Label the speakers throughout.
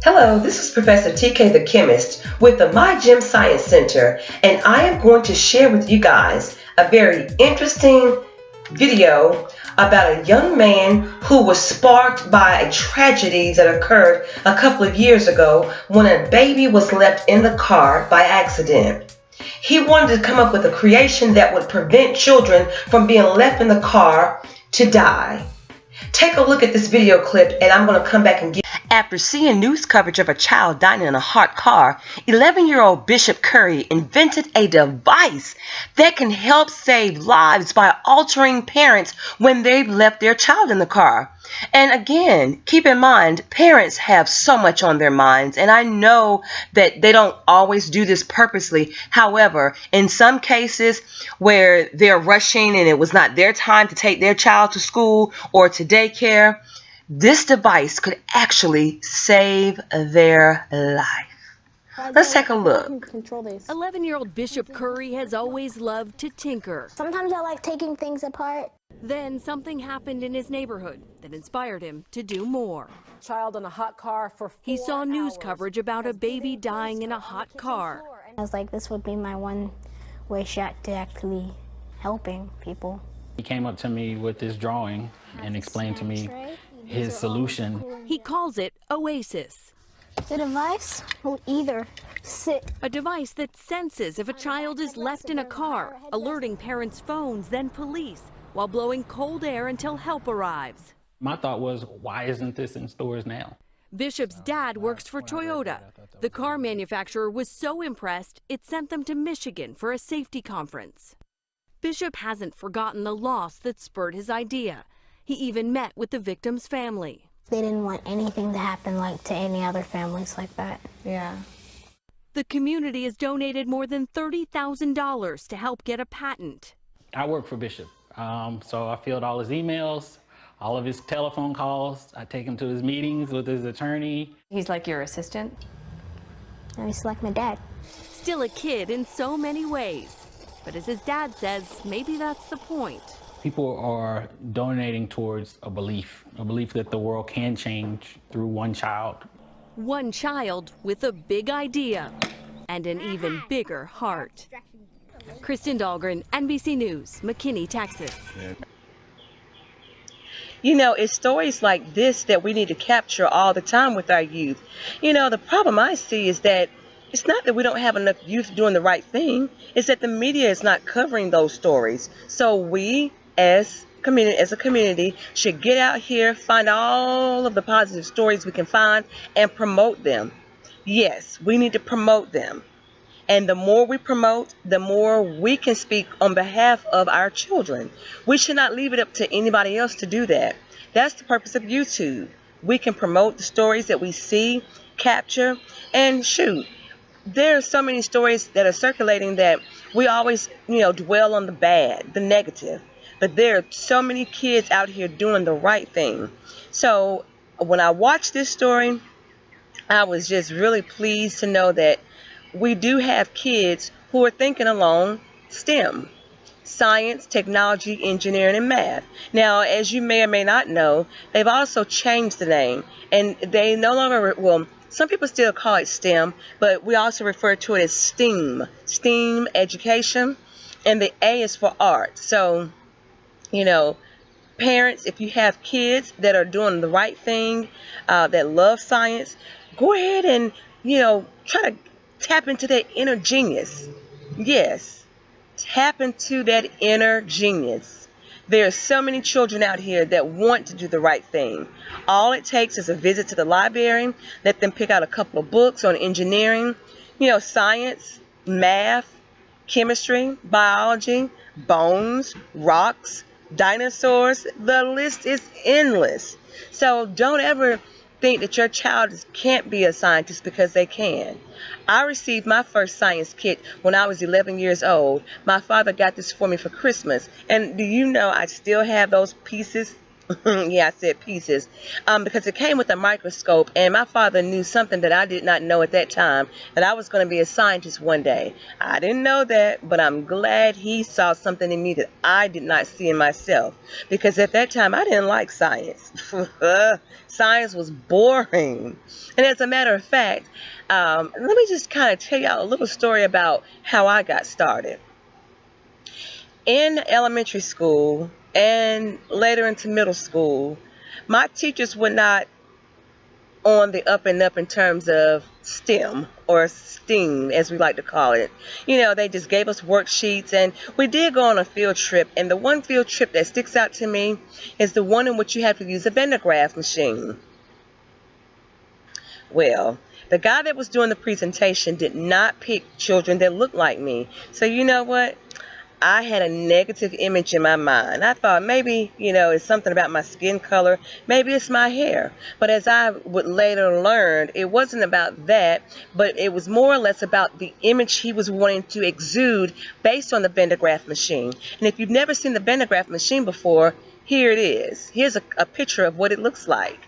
Speaker 1: Hello, this is Professor TK the Chemist with the My Gym Science Center, and I am going to share with you guys a very interesting video about a young man who was sparked by a tragedy that occurred a couple of years ago when a baby was left in the car by accident. He wanted to come up with a creation that would prevent children from being left in the car to die. Take a look at this video clip and I'm going to come back and give. After seeing news coverage of a child dying in a hot car, 11-year-old Bishop Curry invented a device that can help save lives by altering parents when they've left their child in the car. And again, keep in mind, parents have so much on their minds, and I know that they don't always do this purposely. However, in some cases where they're rushing and it was not their time to take their child to school or to daycare, this device could actually save their life. Let's take a look.
Speaker 2: 11-year-old Bishop Curry has always loved to tinker.
Speaker 3: Sometimes I like taking things apart.
Speaker 2: Then something happened in his neighborhood that inspired him to do more.
Speaker 4: Child in a hot car for 4
Speaker 2: He saw news
Speaker 4: hours.
Speaker 2: coverage about a baby dying in a hot car.
Speaker 3: I was like, this would be my one way shot to actually helping people.
Speaker 5: He came up to me with this drawing and explained to me his solution.
Speaker 2: He calls it Oasis.
Speaker 3: The device will either sit.
Speaker 2: A device that senses if a child is left in a car, alerting parents' phones, then police, while blowing cold air until help arrives.
Speaker 5: My thought was, why isn't this in stores now?
Speaker 2: Bishop's dad works for Toyota. The car manufacturer was so impressed, it sent them to Michigan for a safety conference. Bishop hasn't forgotten the loss that spurred his idea. He even met with the victim's family.
Speaker 3: They didn't want anything to happen like to any other families like that.
Speaker 4: Yeah.
Speaker 2: The community has donated more than $30,000 to help get a patent.
Speaker 5: I work for Bishop, so I filled all his emails, all of his telephone calls. I take him to his meetings with his attorney.
Speaker 4: He's like your assistant?
Speaker 3: And he's like my dad.
Speaker 2: Still a kid in so many ways. But as his dad says, maybe that's the point.
Speaker 5: People are donating towards a belief that the world can change through one child.
Speaker 2: One child with a big idea and an even bigger heart. Kristen Dahlgren, NBC News, McKinney, Texas.
Speaker 1: You know, it's stories like this that we need to capture all the time with our youth. You know, the problem I see is that it's not that we don't have enough youth doing the right thing. It's that the media is not covering those stories. So we, as a community, should get out here, find all of the positive stories we can find, and promote them. Yes, we need to promote them. And the more we promote, the more we can speak on behalf of our children. We should not leave it up to anybody else to do that. That's the purpose of YouTube. We can promote the stories that we see, capture, and shoot. There are so many stories that are circulating that we always, dwell on the bad, the negative. But there are so many kids out here doing the right thing. So when I watched this story, I was just really pleased to know that we do have kids who are thinking along STEM, science, technology, engineering, and math. Now, as you may or may not know, they've also changed the name, and they no longer, well, some people still call it STEM, but we also refer to it as STEAM education, and the A is for art. So, parents, if you have kids that are doing the right thing, that love science, go ahead and, try to tap into that inner genius. Yes, tap into that inner genius. There are so many children out here that want to do the right thing. All it takes is a visit to the library, let them pick out a couple of books on engineering, science, math, chemistry, biology, bones, rocks, dinosaurs. The list is endless. So don't ever think that your child can't be a scientist because they can. I received my first science kit when I was 11 years old. My father got this for me for Christmas. And do you know I still have those pieces Yeah, I said pieces, because it came with a microscope, and my father knew something that I did not know at that time, that I was going to be a scientist one day. I didn't know that, but I'm glad he saw something in me that I did not see in myself, because at that time I didn't like science. Science was boring. And as a matter of fact, let me just kind of tell y'all a little story about how I got started. In elementary school and later into middle school, my teachers were not on the up and up in terms of STEM or STEAM, as we like to call it. You know, they just gave us worksheets, and we did go on a field trip. And the one field trip that sticks out to me is the one in which you have to use a Vendegraph machine. Well, the guy that was doing the presentation did not pick children that looked like me. So you know what? I had a negative image in my mind. I thought maybe, it's something about my skin color. Maybe it's my hair. But as I would later learn, it wasn't about that, but it was more or less about the image he was wanting to exude based on the Vendegraph machine. And if you've never seen the Vendegraph machine before, here it is. Here's a picture of what it looks like.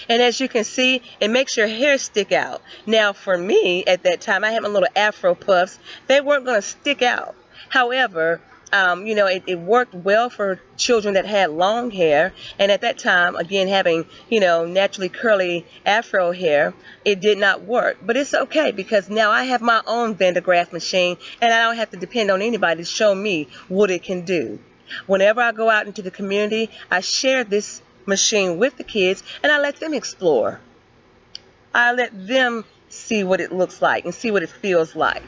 Speaker 1: And as you can see, it makes your hair stick out. Now, for me, at that time, I had my little afro puffs. They weren't going to stick out. However, it worked well for children that had long hair. And at that time, again, having, naturally curly afro hair, it did not work. But it's okay, because now I have my own Vendegraph machine, and I don't have to depend on anybody to show me what it can do. Whenever I go out into the community, I share this machine with the kids, and I let them explore. I let them see what it looks like and see what it feels like.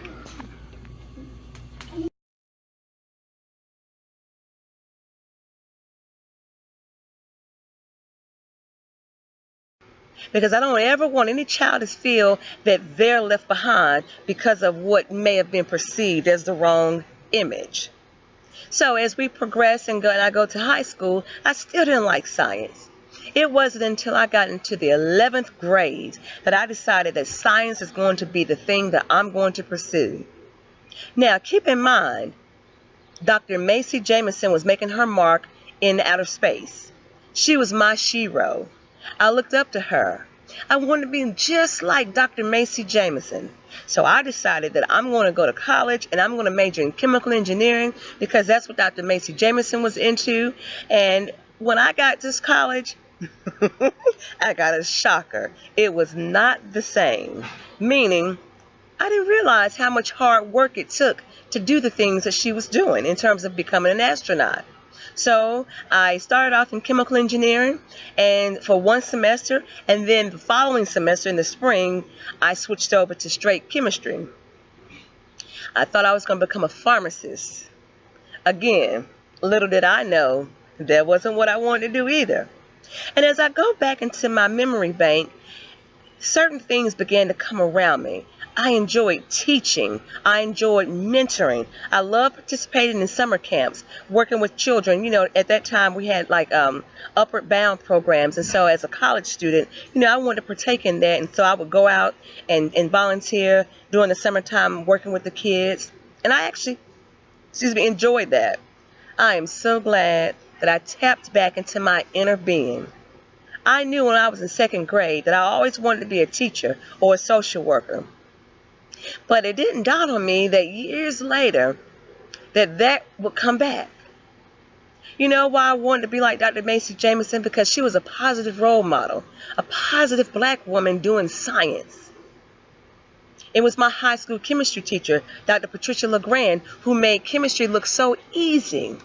Speaker 1: Because I don't ever want any child to feel that they're left behind because of what may have been perceived as the wrong image. So as we progress and I go to high school, I still didn't like science. It wasn't until I got into the 11th grade that I decided that science is going to be the thing that I'm going to pursue. Now, keep in mind, Dr. Macy Jameson was making her mark in outer space. She was my shero. I looked up to her. I wanted to be just like Dr. Macy Jameson. So I decided that I'm going to go to college and I'm going to major in chemical engineering, because that's what Dr. Macy Jameson was into. And when I got to college, I got a shocker. It was not the same. Meaning, I didn't realize how much hard work it took to do the things that she was doing in terms of becoming an astronaut. So I started off in chemical engineering, and for one semester, and then the following semester in the spring, I switched over to straight chemistry. I thought I was going to become a pharmacist. Again, little did I know that wasn't what I wanted to do either. And as I go back into my memory bank, certain things began to come around me. I enjoyed teaching. I enjoyed mentoring. I loved participating in summer camps, working with children. At that time we had like upward bound programs. And so as a college student, I wanted to partake in that. And so I would go out and volunteer during the summertime working with the kids. And I actually, enjoyed that. I am so glad that I tapped back into my inner being. I knew when I was in second grade that I always wanted to be a teacher or a social worker. But it didn't dawn on me that years later that would come back. You know why I wanted to be like Dr. Macy Jameson? Because she was a positive role model, a positive black woman doing science. It was my high school chemistry teacher, Dr. Patricia LeGrand, who made chemistry look so easy.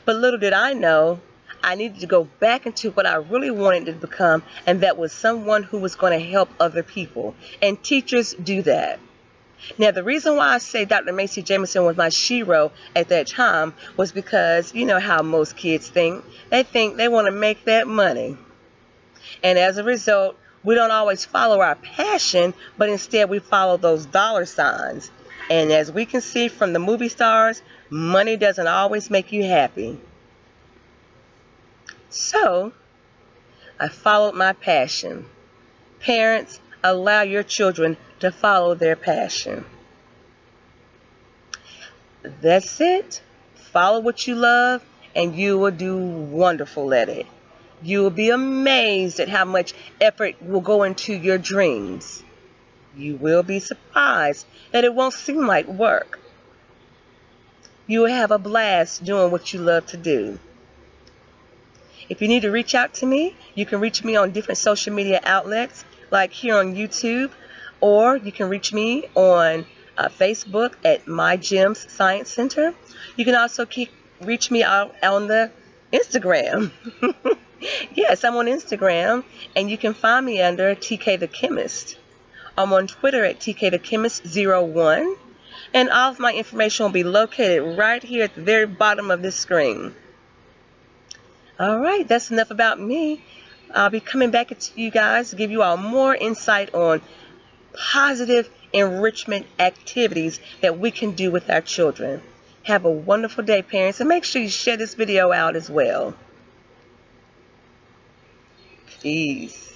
Speaker 1: But little did I know, I needed to go back into what I really wanted to become, and that was someone who was going to help other people. And teachers do that. Now, the reason why I say Dr. Macy Jameson was my shero at that time was because you know how most kids think. They think they want to make that money. And as a result, we don't always follow our passion, but instead we follow those dollar signs. And as we can see from the movie stars, money doesn't always make you happy. So, I followed my passion. Parents, allow your children to follow their passion. That's it. follow what you love, and you will do wonderful at it. You will be amazed at how much effort will go into your dreams. You will be surprised that it won't seem like work. You will have a blast doing what you love to do. If you need to reach out to me, you can reach me on different social media outlets, like here on YouTube, or you can reach me on Facebook at My Gems Science Center. You can also reach me out on the Instagram. Yes, I'm on Instagram, and you can find me under TK the Chemist. I'm on Twitter at TK the Chemist01, and all of my information will be located right here at the very bottom of this screen. All right, that's enough about me. I'll be coming back to you guys to give you all more insight on positive enrichment activities that we can do with our children. Have a wonderful day, parents, and make sure you share this video out as well. Peace.